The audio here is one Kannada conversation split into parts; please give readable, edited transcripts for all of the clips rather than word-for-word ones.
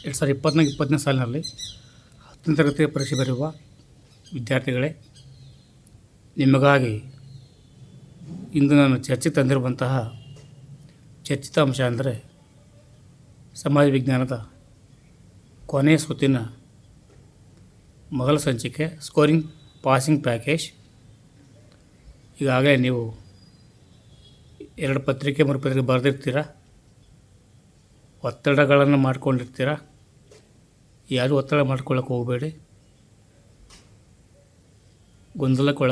2024-2025 ಸಾಲಿನಲ್ಲಿ 10ನೇ ತರಗತಿಯ ಪರೀಕ್ಷೆ ಬರೆಯುವ ವಿದ್ಯಾರ್ಥಿಗಳೇ, ನಿಮಗಾಗಿ ಇಂದು ನಾನು ಚರ್ಚೆಗೆ ತಂದಿರುವಂತಹ ಚರ್ಚಿತ ಅಂಶ ಅಂದರೆ ಸಮಾಜ ವಿಜ್ಞಾನದ ಕೊನೆಯ ಸುತ್ತಿನ ಮೊದಲ ಸಂಚಿಕೆ ಸ್ಕೋರಿಂಗ್ ಪಾಸಿಂಗ್ ಪ್ಯಾಕೇಜ್. ಈಗಾಗಲೇ ನೀವು 2 ಪತ್ರಿಕೆ 3 ಪತ್ರಿಕೆ ಬರೆದಿರ್ತೀರ, ಒತ್ತಡಗಳನ್ನು ಮಾಡ್ಕೊಂಡಿರ್ತೀರ. ಯಾರೂ ಒತ್ತಡ ಮಾಡ್ಕೊಳ್ಳೋಕೆ ಹೋಗಬೇಡಿ. ಗೊಂದಲಕ್ಕೆ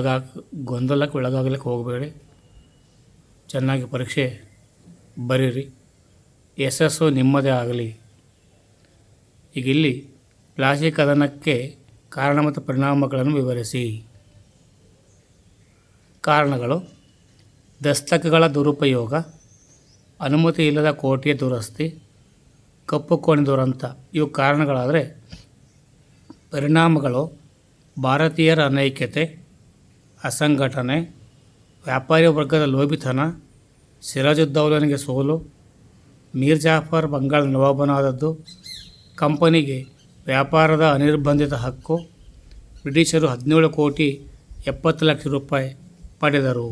ಒಳಗಾಗಲಿಕ್ಕೆ ಹೋಗಬೇಡಿ. ಚೆನ್ನಾಗಿ ಪರೀಕ್ಷೆ ಬರೀರಿ. ಯಶಸ್ಸು ನಿಮ್ಮದೇ ಆಗಲಿ. ಈಗ ಇಲ್ಲಿ ಪ್ಲಾಸ್ಟಿಕ್ ಕದನಕ್ಕೆ ಕಾರಣ ಮತ್ತು ಪರಿಣಾಮಗಳನ್ನು ವಿವರಿಸಿ. ಕಾರಣಗಳು: ದಸ್ತಕಗಳ ದುರುಪಯೋಗ, ಅನುಮತಿ ಇಲ್ಲದ ಕೋಟೆಯ ದುರಸ್ತಿ, ಕಪ್ಪು ಕೋಣೆ ದುರಂತ ಇವು ಕಾರಣಗಳಾದರೆ, ಪರಿಣಾಮಗಳು ಭಾರತೀಯರ ಅನೈಕ್ಯತೆ, ಅಸಂಘಟನೆ, ವ್ಯಾಪಾರಿ ವರ್ಗದ ಲೋಭಿತನ, ಸಿರಾಜುದ್ದೌಲನಿಗೆ ಸೋಲು, ಮೀರ್ ಜಾಫರ್ ಬಂಗಾಳ ನವಾಬನಾದದ್ದು, ಕಂಪನಿಗೆ ವ್ಯಾಪಾರದ ಅನಿರ್ಬಂಧಿತ ಹಕ್ಕು, ಬ್ರಿಟಿಷರು 17 ಕೋಟಿ 70 ಲಕ್ಷ ರೂಪಾಯಿ ಪಡೆದರು.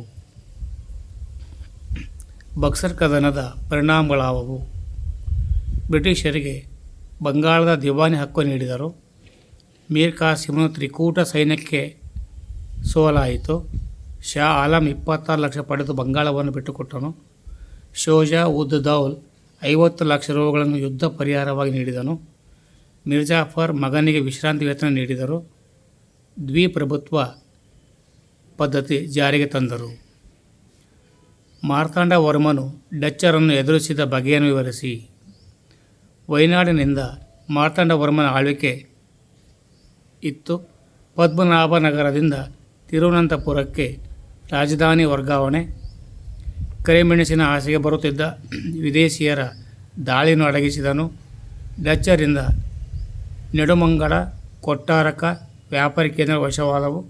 ಬಕ್ಸರ್ ಕದನದ ಪರಿಣಾಮಗಳಾದವು: ಬ್ರಿಟಿಷರಿಗೆ ಬಂಗಾಳದ ದಿವಾನಿ ಹಕ್ಕು ನೀಡಿದರು. ಮೀರ್ ಕಾಸಿಮನು ತ್ರಿಕೂಟ ಸೈನ್ಯಕ್ಕೆ ಸೋಲಾಯಿತು. ಶಾ ಆಲಂ 26 ಲಕ್ಷ ಪಡೆದು ಬಂಗಾಳವನ್ನು ಬಿಟ್ಟುಕೊಟ್ಟನು. ಶೋಜಾ ಉದ್ ದೌಲ್ 50 ಲಕ್ಷ ರೂಗಳನ್ನು ಯುದ್ಧ ಪರಿಹಾರವಾಗಿ ನೀಡಿದನು. ಮಿರ್ಜಾಫರ್ ಮಗನಿಗೆ ವಿಶ್ರಾಂತಿ ವೇತನ ನೀಡಿದರು. ದ್ವಿಪ್ರಭುತ್ವ ಪದ್ಧತಿ ಜಾರಿಗೆ ತಂದರು. ಮಾರ್ತಾಂಡ ವರ್ಮನು ಡಚ್ಚರನ್ನು ಎದುರಿಸಿದ ಬಗೆಯನ್ನು ವಿವರಿಸಿ. ವಯನಾಡಿನಿಂದ ಮಾರ್ತಾಂಡ ವರ್ಮನ ಆಳ್ವಿಕೆ ಇತ್ತು. ಪದ್ಮನಾಭನಗರದಿಂದ ತಿರುವನಂತಪುರಕ್ಕೆ ರಾಜಧಾನಿ ವರ್ಗಾವಣೆ. ಕರಿಮೆಣಸಿನ ಆಸೆಗೆ ಬರುತ್ತಿದ್ದ ವಿದೇಶಿಯರ ದಾಳಿಯನ್ನು ಅಡಗಿಸಿದನು. ಡಚ್ಚರಿಂದ ನೆಡುಮಂಗಡ, ಕೊಟ್ಟಾರಕ ವ್ಯಾಪಾರಿ ಕೇಂದ್ರ ವಶವಾದವು.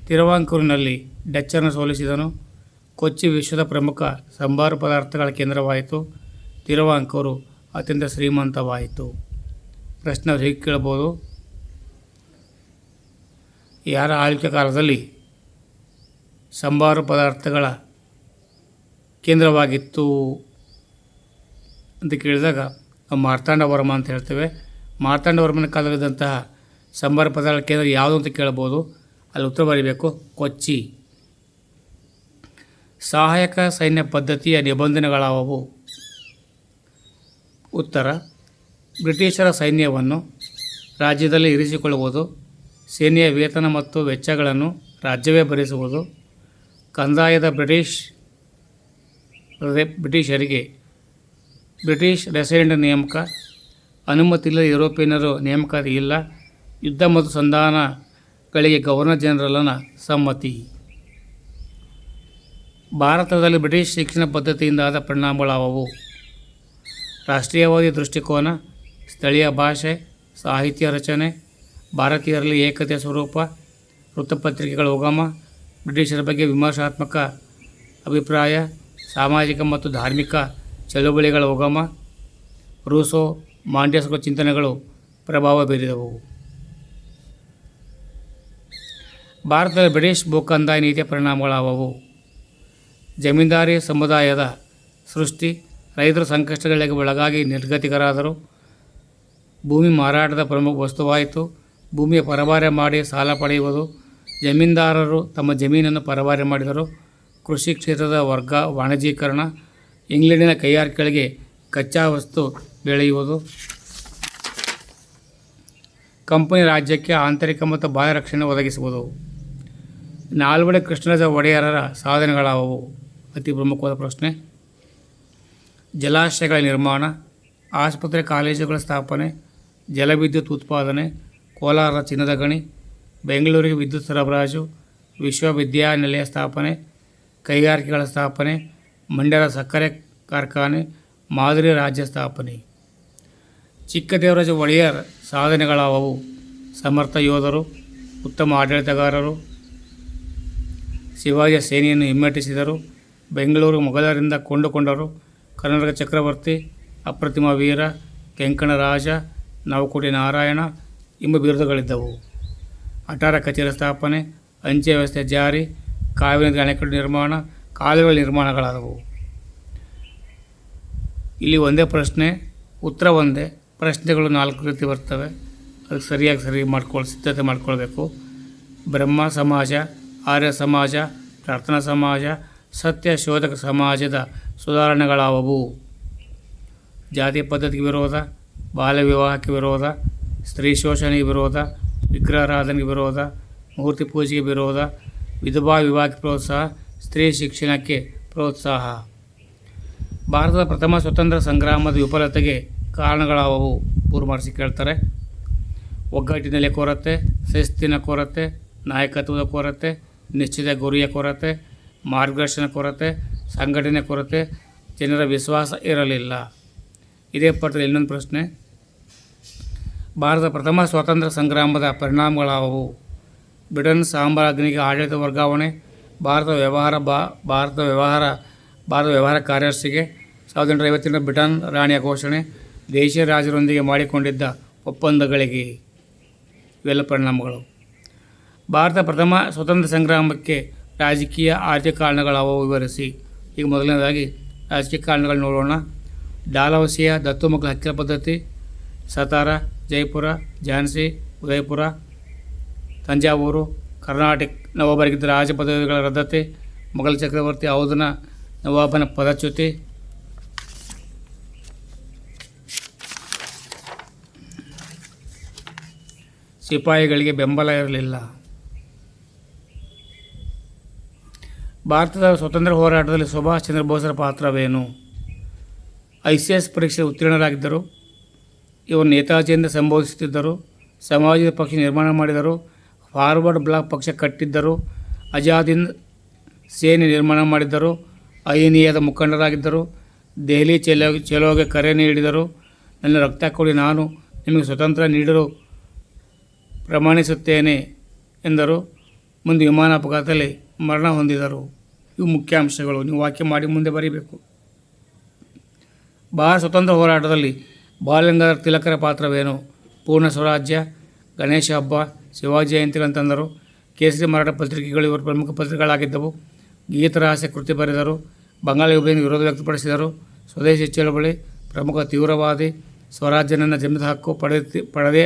ತಿರುವಾಂಕೂರಿನಲ್ಲಿ ಡಚ್ಚರನ್ನು ಸೋಲಿಸಿದನು. ಕೊಚ್ಚಿ ವಿಶ್ವದ ಪ್ರಮುಖ ಸಂಬಾರ ಪದಾರ್ಥಗಳ ಕೇಂದ್ರವಾಯಿತು. ತಿರುವಾಂಕೂರು ಅತ್ಯಂತ ಶ್ರೀಮಂತವಾಯಿತು. ಪ್ರಶ್ನೆ ಹೀಗೆ ಕೇಳ್ಬೋದು: ಯಾರ ಆಳ್ವಿಕೆ ಕಾಲದಲ್ಲಿ ಸಂಬಾರ ಪದಾರ್ಥಗಳ ಕೇಂದ್ರವಾಗಿತ್ತು ಅಂತ ಕೇಳಿದಾಗ ನಾವು ಮಾರ್ತಾಂಡ ವರ್ಮ ಅಂತ ಹೇಳ್ತೇವೆ. ಮಾರ್ತಾಂಡ ವರ್ಮನ ಕಾಲದಲ್ಲಿದ್ದಂತಹ ಸಂಬಾರ ಪದಾರ್ಥಗಳ ಕೇಂದ್ರ ಯಾವುದು ಅಂತ ಕೇಳ್ಬೋದು. ಅಲ್ಲಿ ಉತ್ತರ ಬರೀಬೇಕು: ಕೊಚ್ಚಿ. ಸಹಾಯಕ ಸೈನ್ಯ ಪದ್ಧತಿಯ ನಿಬಂಧನೆಗಳಾದವು. ಉತ್ತರ: ಬ್ರಿಟಿಷರ ಸೈನ್ಯವನ್ನು ರಾಜ್ಯದಲ್ಲಿ ಇರಿಸಿಕೊಳ್ಳುವುದು, ಸೇನೆಯ ವೇತನ ಮತ್ತು ವೆಚ್ಚಗಳನ್ನು ರಾಜ್ಯವೇ ಭರಿಸುವುದು, ಕಂದಾಯದ ಬ್ರಿಟಿಷರಿಗೆ ಬ್ರಿಟಿಷ್ ರೆಸಿಡೆಂಟ್ ನೇಮಕ, ಅನುಮತಿ ಇಲ್ಲದ ಯುರೋಪಿಯನ್ನರು ನೇಮಕಾತಿ ಇಲ್ಲ, ಯುದ್ಧ ಮತ್ತು ಸಂಧಾನಗಳಿಗೆ ಗವರ್ನರ್ ಜನರಲ್ನ ಸಮ್ಮತಿ. ಭಾರತದಲ್ಲಿ ಬ್ರಿಟಿಷ್ ಶಿಕ್ಷಣ ಪದ್ಧತಿಯಿಂದಾದ ಪರಿಣಾಮಗಳಾದವು. ರಾಷ್ಟ್ರೀಯವಾದಿ ದೃಷ್ಟಿಕೋನ, ಸ್ಥಳೀಯ ಭಾಷೆ, ಸಾಹಿತ್ಯ ರಚನೆ, ಭಾರತೀಯರಲ್ಲಿ ಏಕತೆಯ ಸ್ವರೂಪ, ವೃತ್ತಪತ್ರಿಕೆಗಳ ಉಗಮ, ಬ್ರಿಟಿಷರ ಬಗ್ಗೆ ವಿಮರ್ಶಾತ್ಮಕ ಅಭಿಪ್ರಾಯ, ಸಾಮಾಜಿಕ ಮತ್ತು ಧಾರ್ಮಿಕ ಚಳುವಳಿಗಳ ಉಗಮ, ರೂಸೋ ಮಾಂಟೆಸ್ಕ್ಯೂ ಚಿಂತನೆಗಳು ಪ್ರಭಾವ ಬೀರಿದವು. ಭಾರತದಲ್ಲಿ ಬ್ರಿಟಿಷ್ ಭೂಕಂದಾಯ ನೀತಿಯ ಪರಿಣಾಮಗಳಾದವು. ಜಮೀನ್ದಾರಿ ಸಮುದಾಯದ ಸೃಷ್ಟಿ, ರೈತರು ಸಂಕಷ್ಟಗಳಿಗೆ ಒಳಗಾಗಿ ನಿರ್ಗತಿಕರಾದರು. ಭೂಮಿ ಮಾರಾಟದ ಪ್ರಮುಖ ವಸ್ತುವಾಯಿತು. ಭೂಮಿಯ ಪರಭಾರೆ ಮಾಡಿ ಸಾಲ ಪಡೆಯುವುದು. ಜಮೀನ್ದಾರರು ತಮ್ಮ ಜಮೀನನ್ನು ಪರಭಾರೆ ಮಾಡಿದರು. ಕೃಷಿ ಕ್ಷೇತ್ರದ ವಾಣಿಜ್ಯೀಕರಣ, ಇಂಗ್ಲೆಂಡಿನ ಕೈಗಾರಿಕೆಗಳಿಗೆ ಕಚ್ಚಾ ವಸ್ತು ಬೆಳೆಯುವುದು. ಕಂಪನಿ ರಾಜ್ಯಕ್ಕೆ ಆಂತರಿಕ ಮತ್ತು ಬಾಹ್ಯ ರಕ್ಷಣೆ ಒದಗಿಸುವುದು. ನಾಲ್ವಡಿ ಕೃಷ್ಣರಾಜ ಒಡೆಯರರ ಸಾಧನೆಗಳಾದವು. ಅತಿ ಪ್ರಮುಖವಾದ ಪ್ರಶ್ನೆ. ಜಲಾಶಯಗಳ ನಿರ್ಮಾಣ, ಆಸ್ಪತ್ರೆ ಕಾಲೇಜುಗಳ ಸ್ಥಾಪನೆ, ಜಲವಿದ್ಯುತ್ ಉತ್ಪಾದನೆ, ಕೋಲಾರದ ಚಿನ್ನದ ಗಣಿ, ಬೆಂಗಳೂರಿಗೆ ವಿದ್ಯುತ್ ಸರಬರಾಜು, ವಿಶ್ವವಿದ್ಯಾನಿಲಯ ಸ್ಥಾಪನೆ, ಕೈಗಾರಿಕೆಗಳ ಸ್ಥಾಪನೆ, ಮಂಡ್ಯದ ಸಕ್ಕರೆ ಕಾರ್ಖಾನೆ, ಮಾದರಿ ರಾಜ್ಯ ಸ್ಥಾಪನೆ. ಚಿಕ್ಕದೇವರಾಜ ಒಡೆಯರ್ ಸಾಧನೆಗಳಾದವು. ಸಮರ್ಥ ಯೋಧರು, ಉತ್ತಮ ಆಡಳಿತಗಾರರು, ಶಿವಾಜಿಯ ಸೇನೆಯನ್ನು ಹಿಮ್ಮೆಟ್ಟಿಸಿದರು, ಬೆಂಗಳೂರು ಮೊಘಲರಿಂದ ಕೊಂಡುಕೊಂಡರು, ಕರ್ನಾಟಕ ಚಕ್ರವರ್ತಿ, ಅಪ್ರತಿಮ ವೀರ, ಕೆಂಕಣ ರಾಜ, ನವಕೋಟಿ ನಾರಾಯಣ ಎಂಬ ಬಿರುದುಗಳಿದ್ದವು. ಅಟಾರ ಕಚೇರಿ ಸ್ಥಾಪನೆ, ಅಂಚೆ ವ್ಯವಸ್ಥೆ ಜಾರಿ, ಕಾವೇರಿ ನದಿ ಅಣೆಕಟ್ಟು ನಿರ್ಮಾಣ, ಕಾಲುವೆಗಳ ನಿರ್ಮಾಣಗಳಾದವು. ಇಲ್ಲಿ ಒಂದೇ ಪ್ರಶ್ನೆ, ಉತ್ತರ ಒಂದೇ. ಪ್ರಶ್ನೆಗಳು 4 ರೀತಿ ಬರ್ತವೆ. ಅದಕ್ಕೆ ಸರಿಯಾಗಿ ಸಿದ್ಧತೆ ಮಾಡ್ಕೊಳ್ಬೇಕು. ಬ್ರಹ್ಮ ಸಮಾಜ, ಆರ್ಯ ಸಮಾಜ, ಪ್ರಾರ್ಥನಾ ಸಮಾಜ, ಸತ್ಯ ಶೋಧಕ ಸಮಾಜದ ಸುಧಾರಣೆಗಳಾವವು. ಜಾತಿ ಪದ್ಧತಿಗೆ ವಿರೋಧ, ಬಾಲ್ಯ ವಿವಾಹಕ್ಕೆ ವಿರೋಧ, ಸ್ತ್ರೀ ಶೋಷಣೆಗೆ ವಿರೋಧ, ವಿಗ್ರಹಾರಾಧನೆಗೆ ವಿರೋಧ, ಮೂರ್ತಿ ಪೂಜೆಗೆ ವಿರೋಧ, ವಿಧವಾ ವಿವಾಹಕ್ಕೆ ಪ್ರೋತ್ಸಾಹ, ಸ್ತ್ರೀ ಶಿಕ್ಷಣಕ್ಕೆ ಪ್ರೋತ್ಸಾಹ. ಭಾರತದ ಪ್ರಥಮ ಸ್ವತಂತ್ರ ಸಂಗ್ರಾಮದ ವಿಫಲತೆಗೆ ಕಾರಣಗಳಾವವು? 3 ಮಾರ್ಕ್ಸ್ ಕೇಳ್ತಾರೆ. ಒಗ್ಗಟ್ಟಿನಲ್ಲಿ ಕೊರತೆ, ಶಿಸ್ತಿನ ಕೊರತೆ, ನಾಯಕತ್ವದ ಕೊರತೆ, ನಿಶ್ಚಿತ ಗುರಿಯ ಕೊರತೆ, ಮಾರ್ಗದರ್ಶನ ಕೊರತೆ, ಸಂಘಟನೆ ಕೊರತೆ, ಜನರ ವಿಶ್ವಾಸ ಇರಲಿಲ್ಲ. ಇದೇ ಪಟ್ಟದಲ್ಲಿ ಇನ್ನೊಂದು ಪ್ರಶ್ನೆ, ಭಾರತದ ಪ್ರಥಮ ಸ್ವಾತಂತ್ರ್ಯ ಸಂಗ್ರಾಮದ ಪರಿಣಾಮಗಳಾವವು? ಬ್ರಿಟನ್ ಸಾಮ್ರಾಜ್ಞಿಗೆ ಆಡಳಿತ ವರ್ಗಾವಣೆ, ಭಾರತ ವ್ಯವಹಾರ ಕಾರ್ಯದರ್ಶಿಗೆ 1858 ಬ್ರಿಟನ್ ರಾಣಿಯ ಘೋಷಣೆ, ದೇಶೀಯ ರಾಜರೊಂದಿಗೆ ಮಾಡಿಕೊಂಡಿದ್ದ ಒಪ್ಪಂದಗಳಿಗೆ. ಇವೆಲ್ಲ ಪರಿಣಾಮಗಳು. ಭಾರತ ಪ್ರಥಮ ಸ್ವತಂತ್ರ ಸಂಗ್ರಾಮಕ್ಕೆ ರಾಜಕೀಯ ಆರ್ಥಿಕ ಕಾರಣಗಳಾವವು? ವಿವರಿಸಿ. ಈಗ ಮೊದಲನೇದಾಗಿ ರಾಜಕೀಯ ಕಾರಣಗಳು ನೋಡೋಣ. ಡಾಲಹೌಸಿಯ ದತ್ತು ಮಕ್ಕಳ ಹಕ್ಕಿನ ಪದ್ಧತಿ, ಸತಾರ, ಜೈಪುರ, ಝಾನ್ಸಿ, ಉದಯಪುರ, ತಂಜಾವೂರು, ಕರ್ನಾಟಕ ನವಾಬರಿಗಿದ್ದ ರಾಜ ಪದವಿಗಳ ರದ್ದತಿ, ಮೊಘಲ ಚಕ್ರವರ್ತಿ ಔಧನ ನವಾಬನ ಪದಚ್ಯುತಿ, ಸಿಪಾಯಿಗಳಿಗೆ ಬೆಂಬಲ ಇರಲಿಲ್ಲ. ಭಾರತದ ಸ್ವಾತಂತ್ರ್ಯ ಹೋರಾಟದಲ್ಲಿ ಸುಭಾಷ್ ಚಂದ್ರ ಬೋಸರ ಪಾತ್ರವೇನು? ICS ಪರೀಕ್ಷೆ ಉತ್ತೀರ್ಣರಾಗಿದ್ದರು. ಇವರು ನೇತಾಜಿಯಿಂದ ಸಂಬೋಧಿಸುತ್ತಿದ್ದರು. ಸಮಾಜದ ಪಕ್ಷ ನಿರ್ಮಾಣ ಮಾಡಿದರು. ಫಾರ್ವರ್ಡ್ ಬ್ಲಾಕ್ ಪಕ್ಷ ಕಟ್ಟಿದ್ದರು. ಆಜಾದ್ ಹಿಂದ್ ಸೇನೆ ನಿರ್ಮಾಣ ಮಾಡಿದ್ದರು. ಅಹಿಂಸೆಯ ಮುಖಂಡರಾಗಿದ್ದರು. ದೆಹಲಿ ಚಲೋಗೆ ಕರೆ ನೀಡಿದರು. ನನ್ನ ರಕ್ತ ಕೊಡಿ, ನಾನು ನಿಮಗೆ ಸ್ವತಂತ್ರ ನೀಡಲು ಪ್ರಮಾಣಿಸುತ್ತೇನೆ ಎಂದರು. ಮುಂದೆ ವಿಮಾನ ಅಪಘಾತದಲ್ಲಿ ಮರಣ ಹೊಂದಿದರು. ಇವು ಮುಖ್ಯಾಂಶಗಳು. ನೀವು ವಾಕ್ಯ ಮಾಡಿ ಮುಂದೆ ಬರೀಬೇಕು. ಭಾರತ ಸ್ವತಂತ್ರ ಹೋರಾಟದಲ್ಲಿ ಬಾಲಗಂಗಾಧರ ತಿಲಕರ ಪಾತ್ರವೇನು? ಪೂರ್ಣ ಸ್ವರಾಜ್ಯ, ಗಣೇಶ ಹಬ್ಬ, ಶಿವಾಜಿ ಜಯಂತಿಗಳಂತಂದರು. ಕೇಸರಿ ಮರಾಠ ಪತ್ರಿಕೆಗಳು ಇವರು ಪ್ರಮುಖ ಪತ್ರಿಕೆಗಳಾಗಿದ್ದವು. ಗೀತರಹಸ್ಯ ಕೃತಿ ಬರೆದರು. ಬಂಗಾಳ ವಿಭಜನೆಗೆ ವಿರೋಧ ವ್ಯಕ್ತಪಡಿಸಿದರು. ಸ್ವದೇಶಿ ಚಳವಳಿ ಪ್ರಮುಖ ತೀವ್ರವಾದಿ. ಸ್ವರಾಜ್ಯ ನನ್ನ ಜನ್ಮದ ಹಕ್ಕು, ಪಡೆದೇ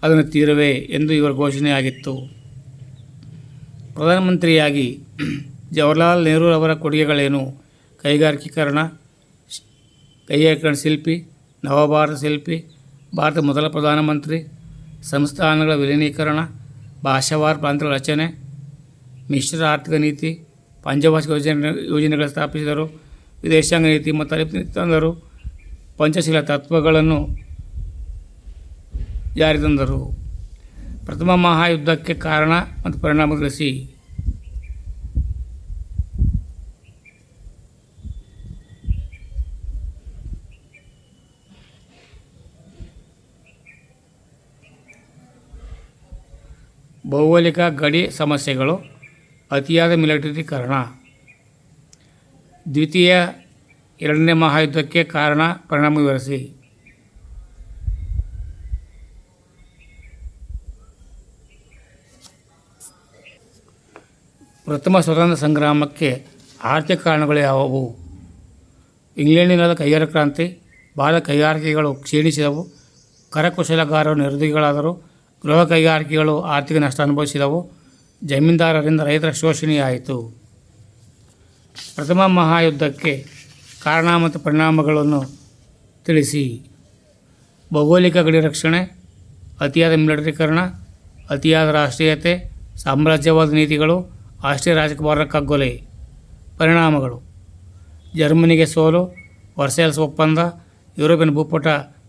ಅದನ್ನು ತೀರುವೆ ಎಂದು ಇವರ ಘೋಷಣೆಯಾಗಿತ್ತು. ಪ್ರಧಾನಮಂತ್ರಿಯಾಗಿ ಜವಾಹರ್ಲಾಲ್ ನೆಹರು ಅವರ ಕೊಡುಗೆಗಳೇನು? ಕೈಗಾರಿಕೀಕರಣ ಶಿಲ್ಪಿ, ನವಭಾರತ ಶಿಲ್ಪಿ, ಭಾರತದ ಮೊದಲ ಪ್ರಧಾನಮಂತ್ರಿ, ಸಂಸ್ಥಾನಗಳ ವಿಲೀನೀಕರಣ, ಭಾಷಾವಾರು ಪ್ರಾಂತ್ಯಗಳ ರಚನೆ, ಮಿಶ್ರ ಆರ್ಥಿಕ ನೀತಿ, ಪಂಚವಾರ್ಷಿಕ ಯೋಜನೆಗಳ ಸ್ಥಾಪಿಸಿದರು. ವಿದೇಶಾಂಗ ನೀತಿ ಮತ್ತು ಅಲಿಪ್ತ ನೀತಿ ತಂದರು. ಪಂಚಶೀಲ ತತ್ವಗಳನ್ನು ಜಾರಿ ತಂದರು. ಪ್ರಥಮ ಮಹಾಯುದ್ಧಕ್ಕೆ ಕಾರಣ ಮತ್ತು ಪರಿಣಾಮ ತಿಳಿಸಿ. ಭೌಗೋಳಿಕ ಗಡಿ ಸಮಸ್ಯೆಗಳು, ಅತಿಯಾದ ಮಿಲಿಟರೀಕರಣ. ಎರಡನೇ ಮಹಾಯುದ್ಧಕ್ಕೆ ಕಾರಣ ಪರಿಣಾಮ ವಿವರಿಸಿ. ಪ್ರಥಮ ಸ್ವತಂತ್ರ ಸಂಗ್ರಾಮಕ್ಕೆ ಆರ್ಥಿಕ ಕಾರಣಗಳು ಯಾವುವು? ಇಂಗ್ಲೆಂಡಿನ ಕೈಗಾರಿಕಾ ಕ್ರಾಂತಿ. ಭಾರತ ಕೈಗಾರಿಕೆಗಳು ಕ್ಷೀಣಿಸಿದವು. ಕರಕುಶಲಗಾರರು ನಿರುದ್ಯೋಗಿಗಳಾದರು. ಗೃಹ ಕೈಗಾರಿಕೆಗಳು ಆರ್ಥಿಕ ನಷ್ಟ ಅನುಭವಿಸಿದವು. ಜಮೀನ್ದಾರರಿಂದ ರೈತರ ಶೋಷಣೆಯಾಯಿತು. ಪ್ರಥಮ ಮಹಾಯುದ್ಧಕ್ಕೆ ಕಾರಣ ಮತ್ತು ಪರಿಣಾಮಗಳನ್ನು ತಿಳಿಸಿ. ಭೌಗೋಳಿಕ ಗಡಿ ರಕ್ಷಣೆ, ಅತಿಯಾದ ಮಿಲಿಟರೀಕರಣ, ಅತಿಯಾದ ರಾಷ್ಟ್ರೀಯತೆ, ಸಾಮ್ರಾಜ್ಯವಾದ ನೀತಿಗಳು, ಆಸ್ಟ್ರಿಯಾ ರಾಜಕುಮಾರರ ಕಗ್ಗೊಲೆ. ಪರಿಣಾಮಗಳು: ಜರ್ಮನಿಗೆ ಸೋಲು, ವರ್ಸೈಲ್ಸ್ ಒಪ್ಪಂದ, ಯುರೋಪಿಯನ್ ಭೂಪಟ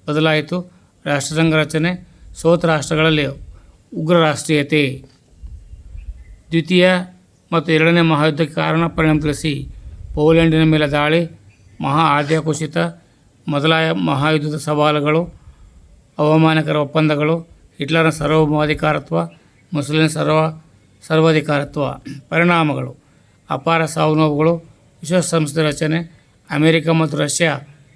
ಬದಲಾಯಿತು, ರಾಷ್ಟ್ರಸಂಘ ರಚನೆ, ಸೋತ ರಾಷ್ಟ್ರಗಳಲ್ಲಿ ಉಗ್ರ ರಾಷ್ಟ್ರೀಯತೆ. ದ್ವಿತೀಯ ಮತ್ತು ಎರಡನೇ ಮಹಾಯುದ್ಧಕ್ಕೆ ಕಾರಣ ಪರಿಣಾಮ ತಿಳಿಸಿ. ಪೋಲೆಂಡಿನ ಮೇಲೆ ದಾಳಿ, ಆರ್ಥಿಕ ಕುಸಿತ, ಮೊದಲ ಮಹಾಯುದ್ಧದ ಸವಾಲುಗಳು, ಅವಮಾನಕರ ಒಪ್ಪಂದಗಳು, ಹಿಟ್ಲರ್ನ ಸಾರ್ವಭೌಮಾಧಿಕಾರತ್ವ, ಮುಸಲಿನ್ ಸರ್ವಾಧಿಕಾರತ್ವ. ಪರಿಣಾಮಗಳು: ಅಪಾರ ಸಾವು ನೋವುಗಳು, ವಿಶ್ವಸಂಸ್ಥೆ ರಚನೆ, ಅಮೆರಿಕ ಮತ್ತು ರಷ್ಯಾ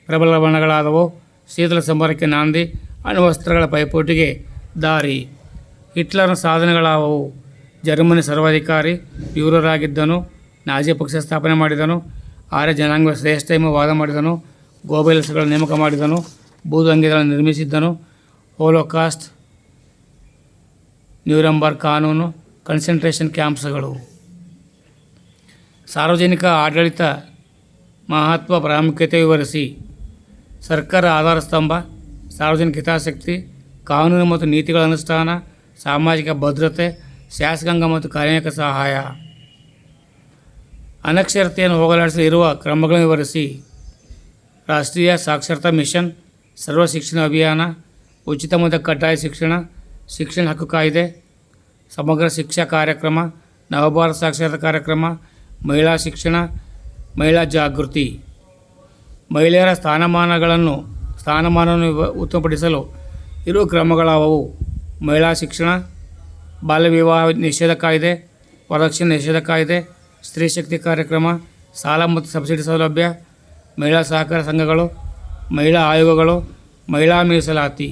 ಪ್ರಬಲ ಬಣಗಳಾದವು, ಶೀತಲ ಸಮರಕ್ಕೆ ನಾಂದಿ, ಅಣ್ವಸ್ತ್ರಗಳ ಪೈಪೋಟಿಗೆ ದಾರಿ. ಹಿಟ್ಲರ್ನ ಸಾಧನೆಗಳಾವವು. ಜರ್ಮನಿ ಸರ್ವಾಧಿಕಾರಿ ಯೂರರಾಗಿದ್ದನು. ನಾಜಿ ಪಕ್ಷ ಸ್ಥಾಪನೆ ಮಾಡಿದನು. ಆರ್ಯ ಜನಾಂಗ ಶ್ರೇಷ್ಠ ಎಂಬ ವಾದ ಮಾಡಿದನು. ಗೋಬೆಲ್ಸ್ಗಳ ನೇಮಕ ಮಾಡಿದನು. ಬೂದಂಗೆಗಳನ್ನು ನಿರ್ಮಿಸಿದ್ದನು. ಹೋಲೋಕಾಸ್ಟ್, ನ್ಯೂರಂಬರ್ಗ್ ಕಾನೂನು, ಕನ್ಸಂಟ್ರೇಷನ್ ಕ್ಯಾಂಪ್ಸ್ಗಳು. ಸಾರ್ವಜನಿಕ ಆಡಳಿತ ಮಹತ್ವ ಪ್ರಾಮುಖ್ಯತೆ ವಿವರಿಸಿ. ಸರ್ಕಾರ ಆಧಾರ ಸ್ತಂಭ, ಸಾರ್ವಜನಿಕ ಹಿತಾಸಕ್ತಿ, ಕಾನೂನು ಮತ್ತು ನೀತಿಗಳ ಅನುಷ್ಠಾನ, ಸಾಮಾಜಿಕ ಭದ್ರತೆ, ಶಾಸಕಾಂಗ ಮತ್ತು ಕಾರ್ಮಿಕ ಸಹಾಯ. ಅನಕ್ಷರತೆಯನ್ನು ಹೋಗಲಾಡಿಸಲು ಇರುವ ಕ್ರಮಗಳನ್ನು ವಿವರಿಸಿ. ರಾಷ್ಟ್ರೀಯ ಸಾಕ್ಷರತಾ ಮಿಷನ್, ಸರ್ವ ಶಿಕ್ಷಣ ಅಭಿಯಾನ, ಉಚಿತ ಮತ್ತು ಕಡ್ಡಾಯ ಶಿಕ್ಷಣ, ಶಿಕ್ಷಣ ಹಕ್ಕು ಕಾಯ್ದೆ, ಸಮಗ್ರ ಶಿಕ್ಷಾ ಕಾರ್ಯಕ್ರಮ, ನವಭಾರತ ಸಾಕ್ಷರತಾ ಕಾರ್ಯಕ್ರಮ, ಮಹಿಳಾ ಶಿಕ್ಷಣ, ಮಹಿಳಾ ಜಾಗೃತಿ. ಮಹಿಳೆಯರ ಸ್ಥಾನಮಾನವನ್ನು ಉತ್ತಮಪಡಿಸಲು ಇರುವ ಕ್ರಮಗಳಾವವು. ಮಹಿಳಾ ಶಿಕ್ಷಣ, ಬಾಲ್ಯ ವಿವಾಹ ನಿಷೇಧ ಕಾಯ್ದೆ, ವರದಕ್ಷಿಣೆ ನಿಷೇಧ ಕಾಯ್ದೆ, ಸ್ತ್ರೀ ಶಕ್ತಿ ಕಾರ್ಯಕ್ರಮ, ಸಾಲ ಮತ್ತು ಸಬ್ಸಿಡಿ ಸೌಲಭ್ಯ, ಮಹಿಳಾ ಸಹಕಾರ ಸಂಘಗಳು, ಮಹಿಳಾ ಆಯೋಗಗಳು, ಮಹಿಳಾ ಮೀಸಲಾತಿ.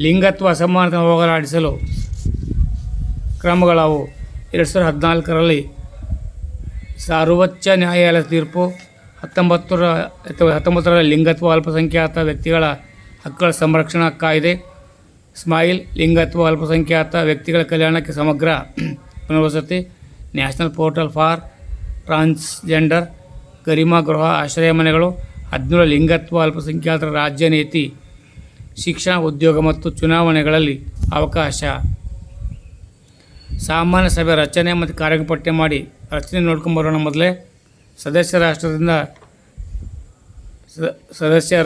ಲಿಂಗತ್ವ ಅಸಮಾನತೆ ಹೋಗಲಾಡಿಸಲು ಕ್ರಮಗಳಾವು. 2014ರಲ್ಲಿ ಸರ್ವೋಚ್ಚ ನ್ಯಾಯಾಲಯದ ತೀರ್ಪು. 19ರಲ್ಲಿ ಲಿಂಗತ್ವ ಅಲ್ಪಸಂಖ್ಯಾತ ವ್ಯಕ್ತಿಗಳ ಹಕ್ಕುಗಳ ಸಂರಕ್ಷಣಾ ಕಾಯ್ದೆ. ಸ್ಮೈಲ್, ಲಿಂಗತ್ವ ಅಲ್ಪಸಂಖ್ಯಾತ ವ್ಯಕ್ತಿಗಳ ಕಲ್ಯಾಣಕ್ಕೆ ಸಮಗ್ರ ಪುನರ್ವಸತಿ. National portal for transgender, Garima ಗೃಹ ಆಶ್ರಯ ಮನೆಗಳು. 17 ಲಿಂಗತ್ವ ಅಲ್ಪಸಂಖ್ಯಾತರ ರಾಜ್ಯ ನೀತಿ. ಶಿಕ್ಷಣ, ಉದ್ಯೋಗ ಮತ್ತು ಚುನಾವಣೆಗಳಲ್ಲಿ ಅವಕಾಶ. ಸಾಮಾನ್ಯ ಸಭೆ ರಚನೆ ಮತ್ತು ಕಾರ್ಯಪಟ್ಟಿ ಮಾಡಿ. ರಚನೆ ನೋಡ್ಕೊಂಬರೋಣ. ಮೊದಲೇ ಸದಸ್ಯ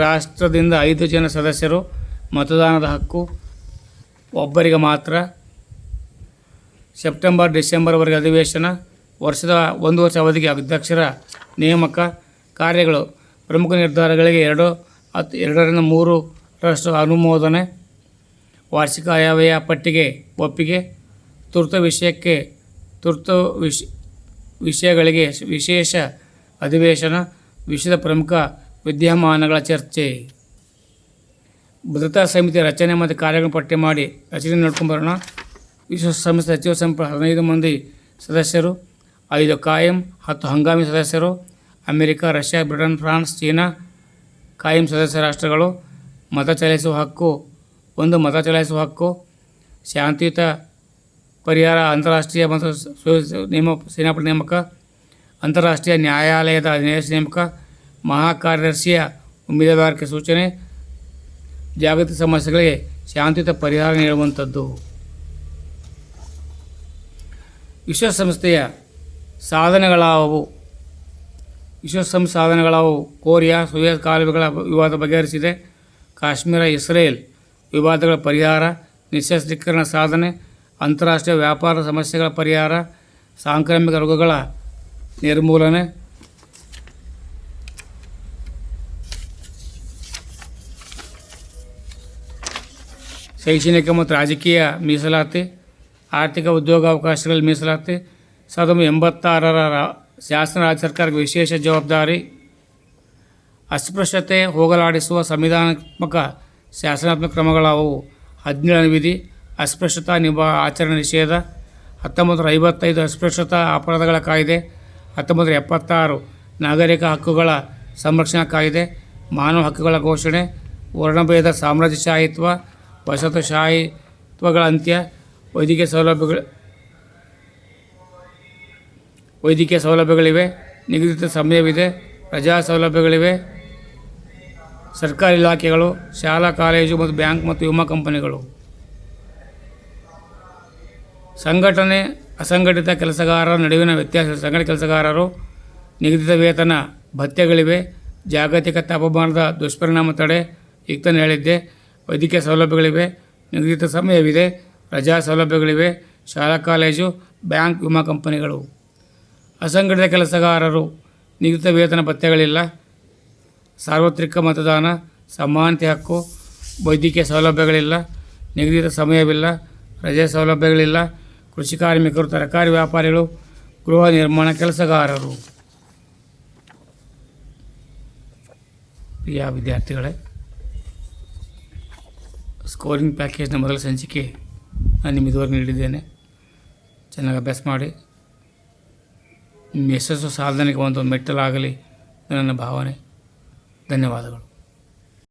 ರಾಷ್ಟ್ರದಿಂದ 5 ಜನ ಸದಸ್ಯರು. ಮತದಾನದ ಹಕ್ಕು ಒಬ್ಬರಿಗೆ ಮಾತ್ರ. ಸೆಪ್ಟೆಂಬರ್-ಡಿಸೆಂಬರ್ವರೆಗೆ ಅಧಿವೇಶನ. ವರ್ಷದ 1 ವರ್ಷ ಅವಧಿಗೆ ಅಧ್ಯಕ್ಷರ ನೇಮಕ. ಕಾರ್ಯಗಳು: ಪ್ರಮುಖ ನಿರ್ಧಾರಗಳಿಗೆ 2-3 ಅನುಮೋದನೆ. ವಾರ್ಷಿಕ ಆಯವ್ಯಯ ಪಟ್ಟಿಗೆ ಒಪ್ಪಿಗೆ. ತುರ್ತು ವಿಷಯಗಳಿಗೆ ವಿಶೇಷ ಅಧಿವೇಶನ. ವಿಶ್ವದ ಪ್ರಮುಖ ವಿದ್ಯಮಾನಗಳ ಚರ್ಚೆ. ಭದ್ರತಾ ಸಮಿತಿ ರಚನೆ ಮತ್ತು ಕಾರ್ಯಗಳನ್ನು ಪಟ್ಟಿ ಮಾಡಿ. ರಚನೆ ನೋಡ್ಕೊಂಬರೋಣ. ವಿಶ್ವಸಂಸ್ಥೆ ಸಚಿವ ಸಂಪುಟ 15 ಮಂದಿ ಸದಸ್ಯರು, 5 ಕಾಯಂ, 10 ಹಂಗಾಮಿ ಸದಸ್ಯರು. America, Russia, Britain, France, China ಕಾಯಂ ಸದಸ್ಯ ರಾಷ್ಟ್ರಗಳು. ಮತ ಚಲಾಯಿಸುವ ಹಕ್ಕು. ಶಾಂತಿಯುತ ಪರಿಹಾರ. ಅಂತಾರಾಷ್ಟ್ರೀಯ ಮತ್ತು ಸೇನಾಪಡೆ ನೇಮಕ. ಅಂತಾರಾಷ್ಟ್ರೀಯ ನ್ಯಾಯಾಲಯದ ನ್ಯಾಯಾಧೀಶ ನೇಮಕ. ಮಹಾಕಾರ್ಯದರ್ಶಿಯ ಉಮೇದುವಾರಿಕೆ ಸೂಚನೆ. ಜಾಗತಿಕ ಸಮಸ್ಯೆಗಳಿಗೆ ಶಾಂತಿಯುತ ಪರಿಹಾರ ನೀಡುವಂಥದ್ದು. ವಿಶ್ವಸಂಸ್ಥೆಯ ಸಾಧನೆಗಳಾವವು. ಕೊರಿಯಾ ಸೂಯೆಜ್ ಕಾಲುವೆಗಳ ವಿವಾದ ಬಗೆಹರಿಸಿದೆ. ಕಾಶ್ಮೀರ ಇಸ್ರೇಲ್ ವಿವಾದಗಳ ಪರಿಹಾರ. ನಿಶ್ಶಸ್ತ್ರೀಕರಣ ಸಾಧನೆ. ಅಂತಾರಾಷ್ಟ್ರೀಯ ವ್ಯಾಪಾರ ಸಮಸ್ಯೆಗಳ ಪರಿಹಾರ. ಸಾಂಕ್ರಾಮಿಕ ರೋಗಗಳ ನಿರ್ಮೂಲನೆ. ಶೈಕ್ಷಣಿಕ ಮತ್ತು ರಾಜಕೀಯ ಮೀಸಲಾತಿ. ಆರ್ಥಿಕ ಉದ್ಯೋಗಾವಕಾಶಗಳಲ್ಲಿ ಮೀಸಲಾತಿ. 1986ರ ಶಾಸನ ರಾಜ್ಯ ಸರ್ಕಾರಕ್ಕೆ ವಿಶೇಷ ಜವಾಬ್ದಾರಿ. ಅಸ್ಪೃಶ್ಯತೆ ಹೋಗಲಾಡಿಸುವ ಸಂವಿಧಾನಾತ್ಮಕ ಶಾಸನಾತ್ಮಕ ಕ್ರಮಗಳಾವವು. 17ನೇ ವಿಧಿ ಅಸ್ಪೃಶ್ಯತಾ ಆಚರಣೆ ನಿಷೇಧ. 1955 ಅಸ್ಪೃಶ್ಯತಾ ಅಪರಾಧಗಳ ಕಾಯ್ದೆ. 1976 ನಾಗರಿಕ ಹಕ್ಕುಗಳ ಸಂರಕ್ಷಣಾ ಕಾಯ್ದೆ. ಮಾನವ ಹಕ್ಕುಗಳ ಘೋಷಣೆ. ವರ್ಣಭೇದ, ಸಾಮ್ರಾಜ್ಯಶಾಹಿತ್ವ, ವಸಾಹತುಶಾಹಿತ್ವಗಳ ಅಂತ್ಯ. ವೈದ್ಯಕೀಯ ಸೌಲಭ್ಯಗಳಿವೆ. ನಿಗದಿತ ಸಮಯವಿದೆ. ರಜಾ ಸೌಲಭ್ಯಗಳಿವೆ. ಸರ್ಕಾರಿ ಇಲಾಖೆಗಳು, ಶಾಲಾ ಕಾಲೇಜು ಮತ್ತು ಬ್ಯಾಂಕ್ ಮತ್ತು ವಿಮಾ ಕಂಪನಿಗಳು. ಸಂಘಟನೆ ಅಸಂಘಟಿತ ಕೆಲಸಗಾರರ ನಡುವಿನ ವ್ಯತ್ಯಾಸ. ಸಂಘಟಿತ ಕೆಲಸಗಾರರು. ನಿಗದಿತ ವೇತನ ಭತ್ಯೆಗಳಿವೆ. ಜಾಗತಿಕ ತಾಪಮಾನದ ದುಷ್ಪರಿಣಾಮ ತಡೆ. ಈಗ ತಾನೇ ಹೇಳಿದ್ದೆ. ವೈದ್ಯಕೀಯ ಸೌಲಭ್ಯಗಳಿವೆ. ನಿಗದಿತ ಸಮಯವಿದೆ. ರಜಾ ಸೌಲಭ್ಯಗಳಿವೆ. ಶಾಲಾ ಕಾಲೇಜು, ಬ್ಯಾಂಕ್, ವಿಮಾ ಕಂಪನಿಗಳು. ಅಸಂಘಟಿತ ಕೆಲಸಗಾರರು. ನಿಗದಿತ ವೇತನ ಭತ್ಯೆಗಳಿಲ್ಲ. ಸಾರ್ವತ್ರಿಕ ಮತದಾನ. ಸಮಾನತೆ ಹಕ್ಕು. ವೈದ್ಯಕೀಯ ಸೌಲಭ್ಯಗಳಿಲ್ಲ. ನಿಗದಿತ ಸಮಯವಿಲ್ಲ. ರಜೆ ಸೌಲಭ್ಯಗಳಿಲ್ಲ. ಕೃಷಿ ಕಾರ್ಮಿಕರು, ತರಕಾರಿ ವ್ಯಾಪಾರಿಗಳು, ಗೃಹ ನಿರ್ಮಾಣ ಕೆಲಸಗಾರರು. ಪ್ರಿಯ ವಿದ್ಯಾರ್ಥಿಗಳೇ, ಸ್ಕೋರಿಂಗ್ ಪ್ಯಾಕೇಜ್ನ ಮೊದಲ ಸಂಚಿಕೆ ನಾನು ನಿಮ್ಮ ಇದುವರೆಗೆ ನೀಡಿದ್ದೇನೆ. ಚೆನ್ನಾಗಿ ಅಭ್ಯಾಸ ಮಾಡಿ. ನಿಮ್ಮ ಯಶಸ್ಸು ಸಾಧನೆಗೆ ಒಂದು ಮೆಟ್ಟಲಾಗಲಿ ನನ್ನ ಭಾವನೆ. ಧನ್ಯವಾದಗಳು.